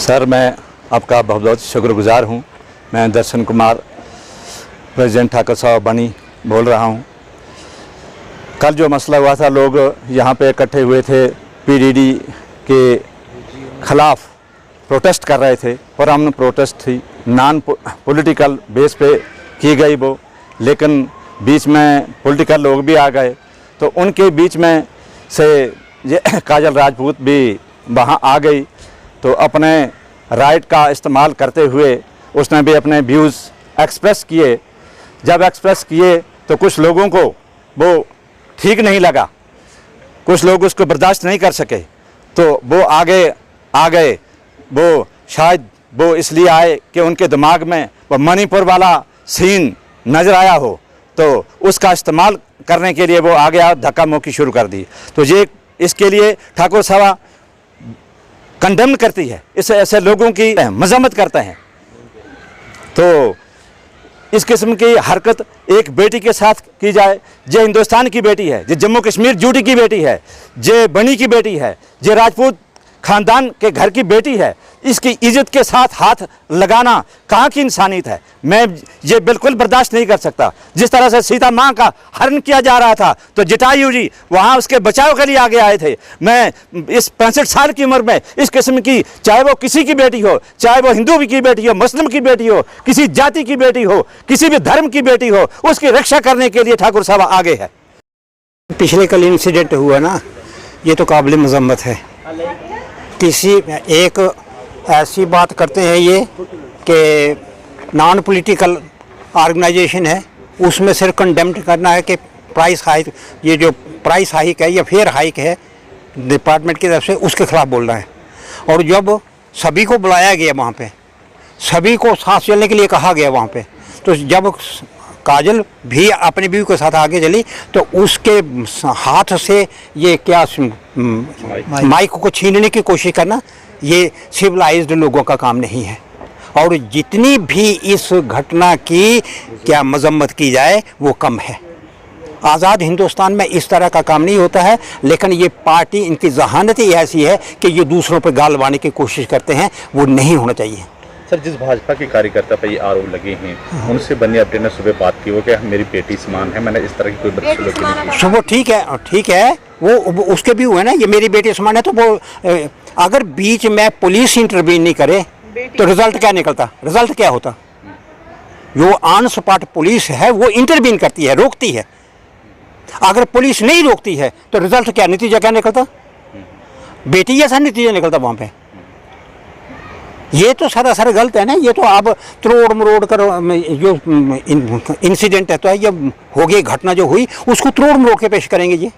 Sir, मैं आपका बहुत बहुत शुक्रगुजार हूँ। मैं दर्शन कुमार, प्रेसिडेंट ठाकुर साहब बनी बोल रहा हूँ। कल जो मसला हुआ था, लोग यहाँ पे इकट्ठे हुए थे, पीडीडी के ख़िलाफ़ प्रोटेस्ट कर रहे थे और हमने प्रोटेस्ट थी नॉन पॉलिटिकल बेस पे की गई वो, लेकिन बीच में पॉलिटिकल लोग भी आ गए तो उनके बीच में से ये काजल राजपूत भी वहाँ आ गई, तो अपने राइट का इस्तेमाल करते हुए उसने भी अपने व्यूज़ एक्सप्रेस किए। जब एक्सप्रेस किए तो कुछ लोगों को वो ठीक नहीं लगा, कुछ लोग उसको बर्दाश्त नहीं कर सके, तो वो आगे आ गए। वो शायद वो इसलिए आए कि उनके दिमाग में वो मणिपुर वाला सीन नज़र आया हो, तो उसका इस्तेमाल करने के लिए वो आगे आ धक्का मुक्की शुरू कर दी। तो ये इसके लिए ठाकुर सभा कंडेम करती है, इस ऐसे लोगों की मजम्मत करते हैं। तो इस किस्म की हरकत एक बेटी के साथ की जाए, जो हिंदुस्तान की बेटी है, जो जम्मू कश्मीर यूटी की बेटी है, जो बनी की बेटी है, जो राजपूत ख़ानदान के घर की बेटी है, इसकी इज़्ज़त के साथ हाथ लगाना कहाँ की इंसानियत है। मैं ये बिल्कुल बर्दाश्त नहीं कर सकता। जिस तरह से सीता माँ का हरण किया जा रहा था तो जटायु जी वहाँ उसके बचाव के लिए आगे आए थे। मैं इस 65 साल की उम्र में इस किस्म की, चाहे वो किसी की बेटी हो, चाहे वो हिंदू की बेटी हो, मुस्लिम की बेटी हो, किसी जाति की बेटी हो, किसी भी धर्म की बेटी हो, उसकी रक्षा करने के लिए ठाकुर साहब आगे है। पिछले कल इंसिडेंट हुआ ना, ये तो काबिल मजम्मत है। किसी एक ऐसी बात करते हैं ये कि नॉन पॉलिटिकल ऑर्गेनाइजेशन है, उसमें सिर्फ कंडेम्ड करना है कि प्राइस हाइक, ये जो प्राइस हाइक है या फेयर हाइक है डिपार्टमेंट की तरफ से, उसके खिलाफ बोलना है। और जब सभी को बुलाया गया वहाँ पे, सभी को साथ चलने के लिए कहा गया वहाँ पे, तो जब काजल भी अपनी बीवी के साथ आगे चली तो उसके हाथ से ये क्या माइक को छीनने की कोशिश करना, ये सिविलाइज्ड लोगों का काम नहीं है। और जितनी भी इस घटना की क्या मजम्मत की जाए वो कम है। आज़ाद हिंदुस्तान में इस तरह का काम नहीं होता है, लेकिन ये पार्टी, इनकी जहानत ही ऐसी है कि ये दूसरों पर गाल बांधने की कोशिश करते हैं, वो नहीं होना चाहिए। सर, जिस भाजपा के कार्यकर्ता पर ये आरोप लगे हैं, उनसे बन्नी अपने ने सुबह बात की, वो क्या मेरी बेटी समान है, मैंने इस तरह की कोई बदसलूकी नहीं की। सुबह ठीक है, वो उसके भी हुए ना, ये मेरी बेटी समान है। तो वो अगर बीच में पुलिस इंटरवीन नहीं करे तो रिजल्ट क्या निकलता, रिजल्ट क्या होता? जो ऑन स्पॉट पुलिस है वो इंटरवीन करती है, रोकती है। अगर पुलिस नहीं रोकती है तो रिजल्ट क्या, नतीजा क्या निकलता? बेटी जैसा नतीजा निकलता वहाँ पे। ये तो सरासर गलत है ना। ये तो आप त्रोड़ मरोड़ कर, जो इंसिडेंट है तो ये हो गई घटना जो हुई, उसको त्रोड़ मरोड़ के पेश करेंगे जी।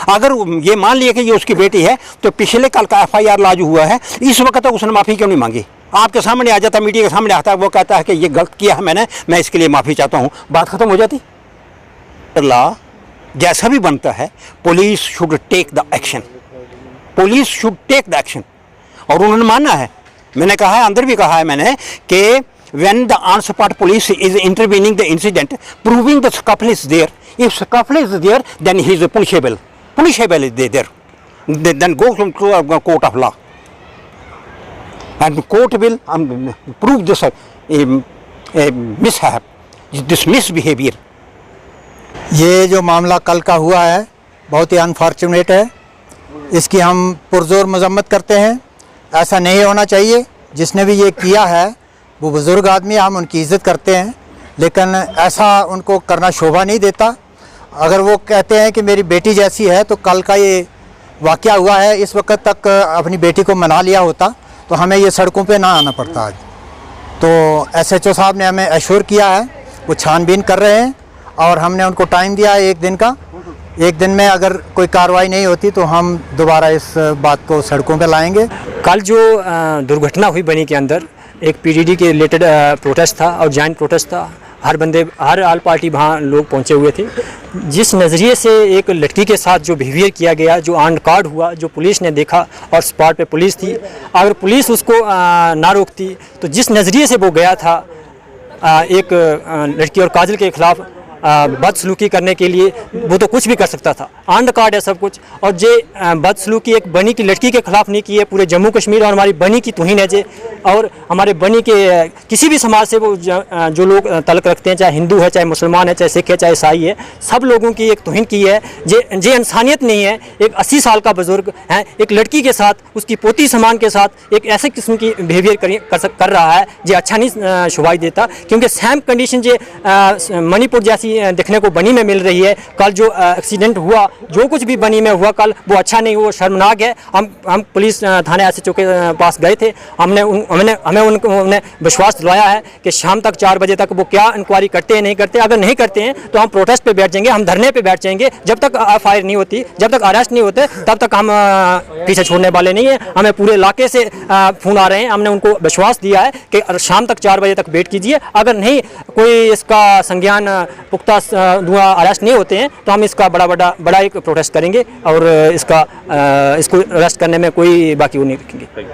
अगर ये मान लिया कि ये उसकी बेटी है तो पिछले कल का FIR लाजू हुआ है, इस वक्त तक उसने माफ़ी क्यों नहीं मांगी? आपके सामने आ जाता, मीडिया के सामने आता है, वो कहता है कि ये गलत किया है मैंने, मैं इसके लिए माफ़ी चाहता हूँ, बात ख़त्म हो जाती। लॉ जैसा भी बनता है, police should take the action, police should take the action. और उन्होंने माना है, मैंने कहा है, अंदर भी कहा है मैंने कि when the on spot police is intervening the incident, proving the scuffle is there, if scuffle is there then he is punishable is there, then go to a court of law and court will prove this mishap, this misbehavior। ये जो मामला कल का हुआ है बहुत ही unfortunate है, इसकी हम पुरजोर मजम्मत करते हैं। ऐसा नहीं होना चाहिए। जिसने भी ये किया है वो बुज़ुर्ग आदमी, हम उनकी इज़्ज़त करते हैं, लेकिन ऐसा उनको करना शोभा नहीं देता। अगर वो कहते हैं कि मेरी बेटी जैसी है, तो कल का ये वाक़या हुआ है, इस वक्त तक अपनी बेटी को मना लिया होता तो हमें ये सड़कों पे ना आना पड़ता आज। तो SHO साहब ने हमें एश्योर किया है, वो छानबीन कर रहे हैं और हमने उनको टाइम दिया है 1 दिन का। 1 दिन में अगर कोई कार्रवाई नहीं होती तो हम दोबारा इस बात को सड़कों पे लाएंगे। कल जो दुर्घटना हुई बनी के अंदर, एक PDD के रिलेटेड प्रोटेस्ट था और जॉइंट प्रोटेस्ट था। हर ऑल पार्टी वहाँ लोग पहुँचे हुए थे। जिस नज़रिए से एक लड़की के साथ जो बिहेवियर किया गया, जो ऑन रिकॉर्ड हुआ, जो पुलिस ने देखा और स्पॉट पे पुलिस थी, अगर पुलिस उसको ना रोकती तो जिस नज़रिए से वो गया था एक लड़की और काजल के ख़िलाफ़ बदसलूकी करने के लिए वो तो कुछ भी कर सकता था, ऑन रिकॉर्ड है सब कुछ। और जे बदसलूकी एक बनी की लड़की के खिलाफ नहीं की है, पूरे जम्मू कश्मीर और हमारी बनी की तौहीन है जे। और हमारे बनी के किसी भी समाज से वो जो लोग तल्लुक़ रखते हैं, चाहे हिंदू है, चाहे मुसलमान है, चाहे सिख है, चाहे ईसाई है, सब लोगों की एक तौहीन की है। जे इंसानियत नहीं है। एक 80 साल का बुजुर्ग है, एक लड़की के साथ, उसकी पोती समान के साथ एक ऐसे किस्म की बिहेवियर कर रहा है जो अच्छा नहीं शुभाई देता। क्योंकि सेम कंडीशन जो मणिपुर जैसी देखने को बनी में मिल रही है। कल जो एक्सीडेंट हुआ, जो कुछ भी बनी में हुआ कल, वो अच्छा नहीं, वो शर्मनाक है। हम पुलिस थाने SHO के पास गए थे, हमें उन्हें विश्वास दिलाया है कि शाम तक 4 बजे तक वो क्या इंक्वायरी करते हैं नहीं करते। अगर नहीं करते हैं तो हम प्रोटेस्ट पे बैठ जाएंगे, हम धरने पे बैठ जाएंगे। जब तक FIR नहीं होती, जब तक अरेस्ट नहीं होते, तब तक हम पीछे छोड़ने वाले नहीं हैं। हमें पूरे इलाके से फ़ोन आ रहे हैं, हमने उनको विश्वास दिया है कि शाम तक 4 बजे तक वेट कीजिए। अगर नहीं कोई इसका संज्ञान पुख्ता अरेस्ट नहीं होते हैं तो हम इसका बड़ा एक प्रोटेस्ट करेंगे और इसको अरेस्ट करने में कोई बाकी वो नहीं रखेंगे।